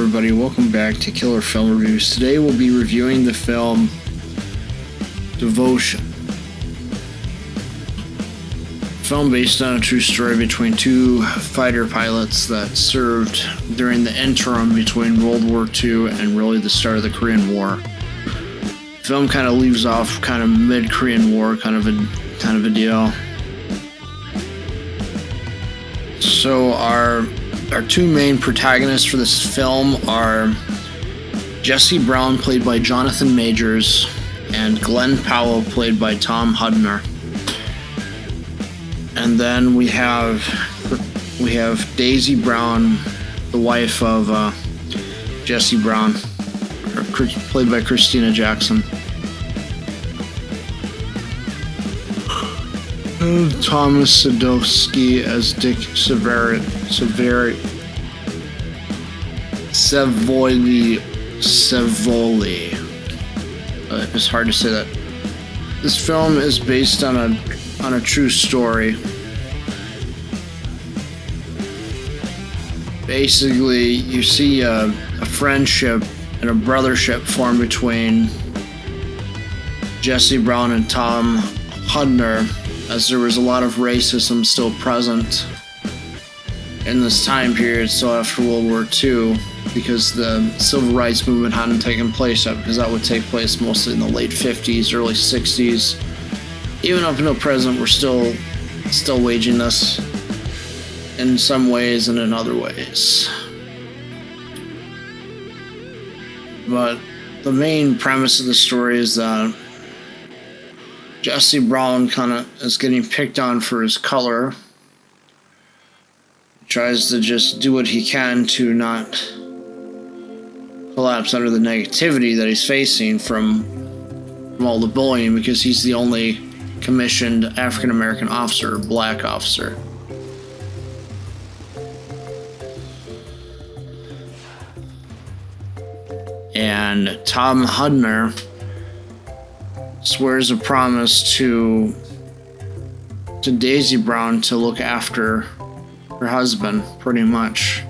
everybody, welcome back to Killer Film Reviews. Today we'll be reviewing the film Devotion. Film based on a true story between two fighter pilots that served during the interim between World War II and really the start of the Korean War. The film kind of leaves off kind of mid-Korean War kind of a deal. So our two main protagonists for this film are Jesse Brown, played by Jonathan Majors, and Glenn Powell, played by Tom Hudner. And then we have Daisy Brown, the wife of Jesse Brown, played by Christina Jackson. Thomas Sadowski as Dick Savoy. It's hard to say that. This film is based on a true story. Basically, you see a friendship and a brothership form between Jesse Brown and Tom Hudner, as there was a lot of racism still present in this time period, still after World War II, because the civil rights movement hadn't taken place yet, because that would take place mostly in the late 50s, early 60s. Even up until present, we're still waging this in some ways and in other ways. But the main premise of the story is that Jesse Brown kind of is getting picked on for his color. He tries to just do what he can to not collapse under the negativity that he's facing from all the bullying, because he's the only commissioned African American officer, black officer. And Tom Hudner swears a promise to Daisy Brown to look after her husband, pretty much.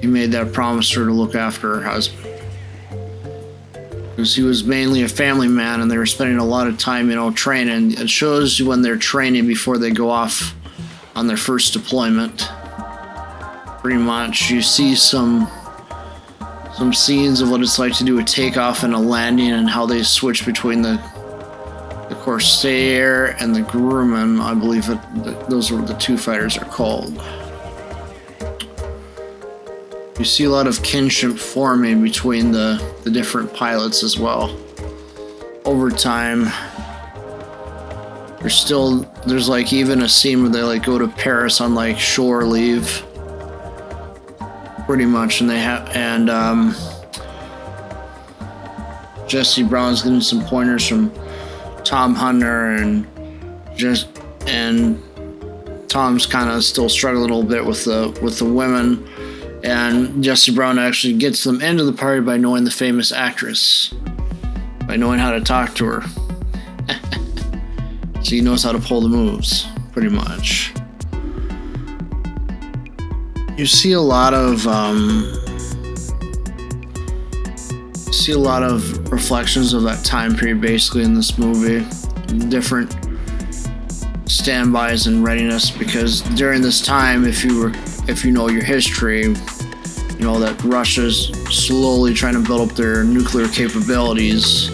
He made that promise to her to look after her husband, because he was mainly a family man, and they were spending a lot of time, training. It shows you when they're training before they go off on their first deployment. Pretty much, you see some scenes of what it's like to do a takeoff and a landing, and how they switch between the Corsair and the Grumman. I believe those are what the two fighters are called. You see a lot of kinship forming between the different pilots as well. Over time, there's like even a scene where they like go to Paris on like shore leave, pretty much, and Jesse Brown's getting some pointers from Tom Hudner, and Tom's kind of still struggling a little bit with the women, and Jesse Brown actually gets them into the party by knowing the famous actress, by knowing how to talk to her. So he knows how to pull the moves, pretty much. You see a lot of reflections of that time period basically in this movie. Different standbys and readiness, because during this time, if you know your history, you know that Russia's slowly trying to build up their nuclear capabilities.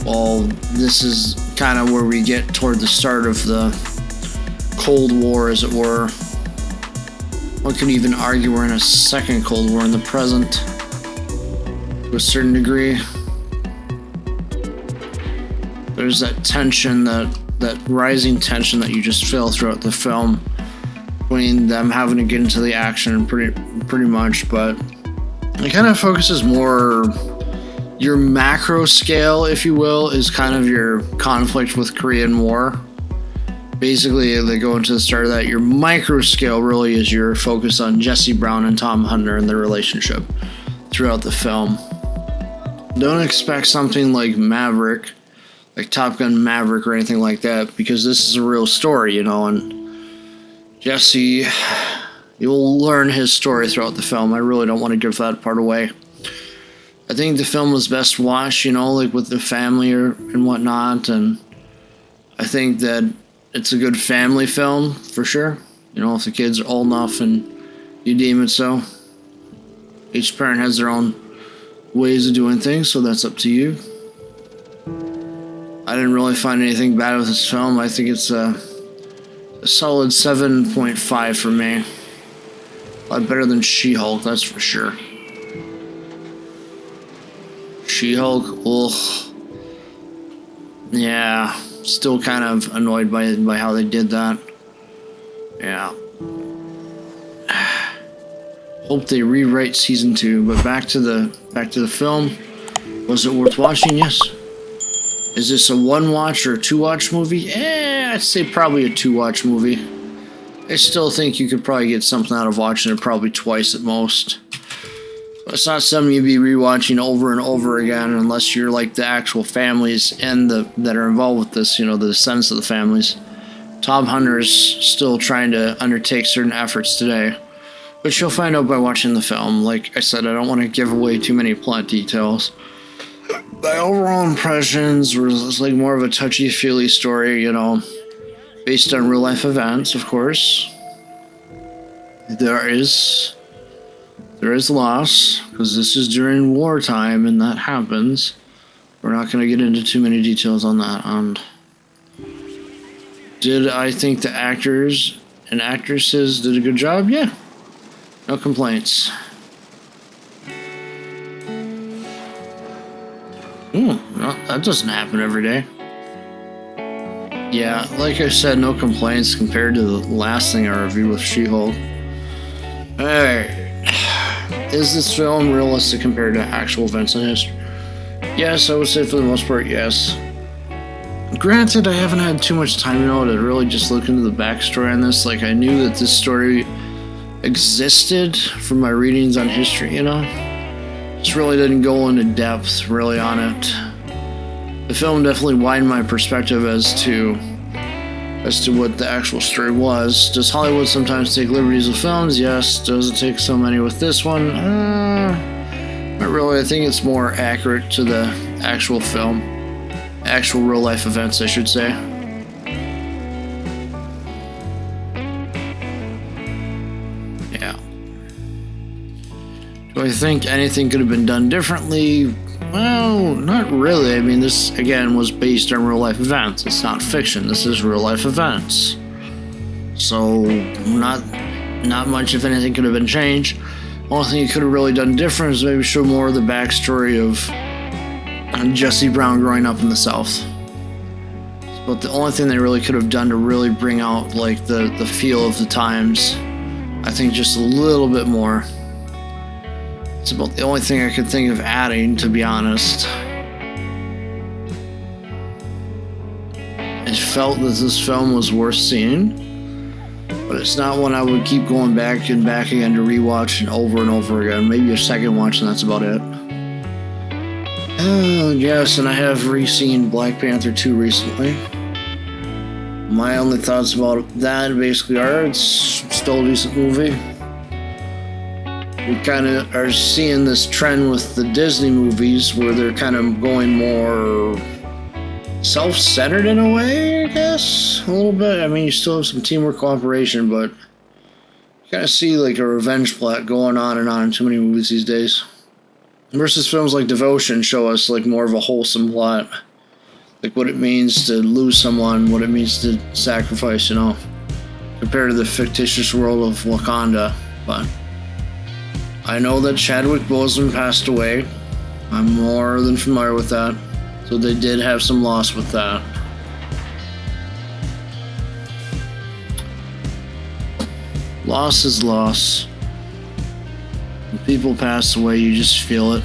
Well, this is kind of where we get toward the start of the Cold War, as it were. One could even argue we're in a second Cold War in the present, to a certain degree. There's that tension, that rising tension that you just feel throughout the film, between them having to get into the action pretty much, but it kind of focuses more, your macro scale, if you will, is kind of your conflict with Korean War. Basically, they go into the start of that. Your micro scale really is your focus on Jesse Brown and Tom Hudner and their relationship throughout the film. Don't expect something like Maverick, like Top Gun Maverick or anything like that, because this is a real story, and Jesse You'll learn his story throughout the film. I really don't want to give that part away. I think the film was best watched, like with the family and whatnot, and I think that it's a good family film for sure. If the kids are old enough and you deem it so. Each parent has their own ways of doing things, so that's up to you. I didn't really find anything bad with this film. I think it's a solid 7.5 for me. A lot better than She-Hulk, that's for sure. She-Hulk, ugh. Yeah, still kind of annoyed by how they did that. Yeah. Hope they rewrite season 2. But back to the film. Was it worth watching? Yes. Is this a 1-watch or a 2-watch movie? I'd say probably a 2-watch movie. I still think you could probably get something out of watching it probably twice at most. But it's not something you'd be rewatching over and over again unless you're like the actual families and that are involved with this, the descendants of the families. Tom Hunter's still trying to undertake certain efforts today, which you'll find out by watching the film. Like I said, I don't want to give away too many plot details. My overall impressions was like more of a touchy-feely story, based on real-life events, of course. There is loss, because this is during wartime, and that happens. We're not going to get into too many details on that. And did I think the actors and actresses did a good job? Yeah. No complaints. No, that doesn't happen every day. Yeah, like I said, no complaints compared to the last thing I reviewed with She-Hulk. Alright. Is this film realistic compared to actual events in history? Yes, I would say for the most part, yes. Granted, I haven't had too much time, to really just look into the backstory on this. Like, I knew that this story existed from my readings on history, Just really didn't go into depth, really, on it. The film definitely widened my perspective as to what the actual story was. Does Hollywood sometimes take liberties with films? Yes. Does it take so many with this one? Not really. I think it's more accurate to the actual film. Actual real-life events, I should say. Yeah. Do I think anything could have been done differently? Well, not really. I mean, this, again, was based on real-life events. It's not fiction. This is real-life events. So, not much, if anything, could have been changed. Only thing you could have really done different is maybe show more of the backstory of Jesse Brown growing up in the South. But the only thing they really could have done to really bring out, like, the feel of the times, I think just a little bit more. It's about the only thing I could think of adding, to be honest. I felt that this film was worth seeing, but it's not one I would keep going back and back again to rewatch and over again. Maybe a second watch and that's about it. Yes, and I have re-seen Black Panther 2 recently. My only thoughts about that basically are it's still a decent movie. We kind of are seeing this trend with the Disney movies where they're kind of going more self-centered in a way, I guess, a little bit. I mean, you still have some teamwork, cooperation, but you kind of see like a revenge plot going on in too many movies these days. Versus films like Devotion show us like more of a wholesome plot, like what it means to lose someone, what it means to sacrifice, compared to the fictitious world of Wakanda. But I know that Chadwick Boseman passed away. I'm more than familiar with that. So they did have some loss with that. Loss is loss. When people pass away, you just feel it.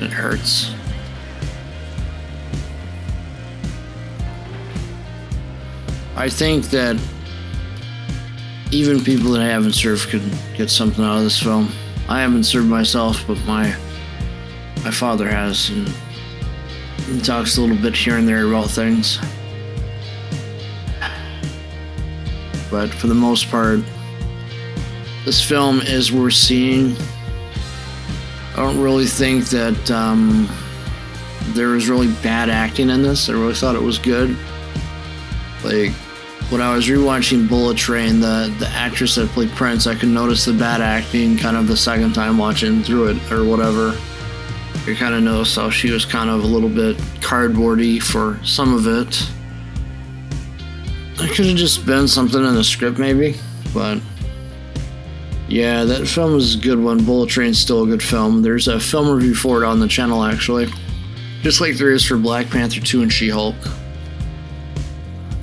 It hurts. I think that even people that haven't served could get something out of this film. I haven't served myself, but my father has, and he talks a little bit here and there about things. But for the most part, this film is worth seeing. I don't really think that there was really bad acting in this. I really thought it was good. Like, when I was rewatching Bullet Train, the actress that played Prince, I could notice the bad acting kind of the second time watching through it or whatever. I kind of noticed how she was kind of a little bit cardboardy for some of it. It could have just been something in the script maybe, but yeah, that film is a good one. Bullet Train's still a good film. There's a film review for it on the channel actually, just like there is for Black Panther 2 and She-Hulk.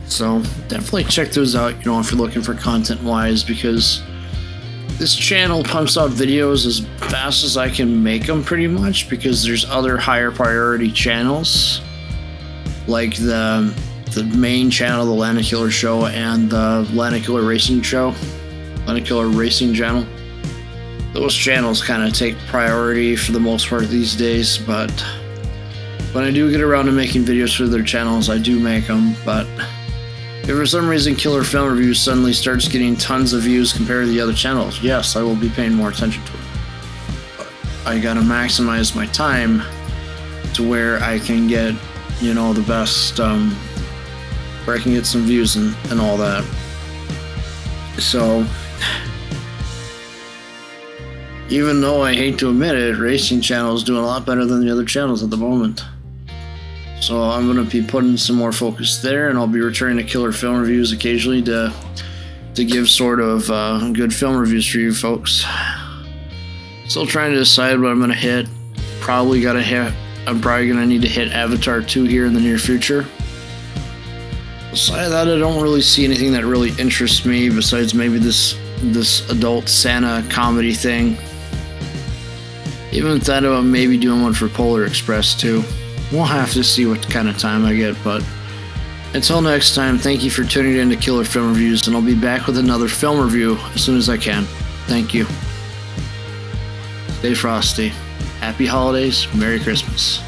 So definitely check those out, if you're looking for content-wise, because this channel pumps out videos as fast as I can make them pretty much, because there's other higher priority channels like the main channel, the Lanicular Show, and the Lanicular Racing Show, Lanicular Racing channel. Those channels kind of take priority for the most part these days, but when I do get around to making videos for their channels, I do make them. But if for some reason Killer Film Reviews suddenly starts getting tons of views compared to the other channels, yes, I will be paying more attention to it. But I gotta maximize my time to where I can get, the best, where I can get some views and all that. So, even though I hate to admit it, Racing Channel is doing a lot better than the other channels at the moment. So I'm going to be putting some more focus there, and I'll be returning to Killer Film Reviews occasionally to give sort of good film reviews for you folks. Still trying to decide what I'm going to hit. I'm probably going to need to hit Avatar 2 here in the near future. Besides that, I don't really see anything that really interests me besides maybe this adult Santa comedy thing. Even thought about maybe doing one for Polar Express too. We'll have to see what kind of time I get, but until next time, thank you for tuning in to Killer Film Reviews, and I'll be back with another film review as soon as I can. Thank you. Stay frosty. Happy holidays. Merry Christmas.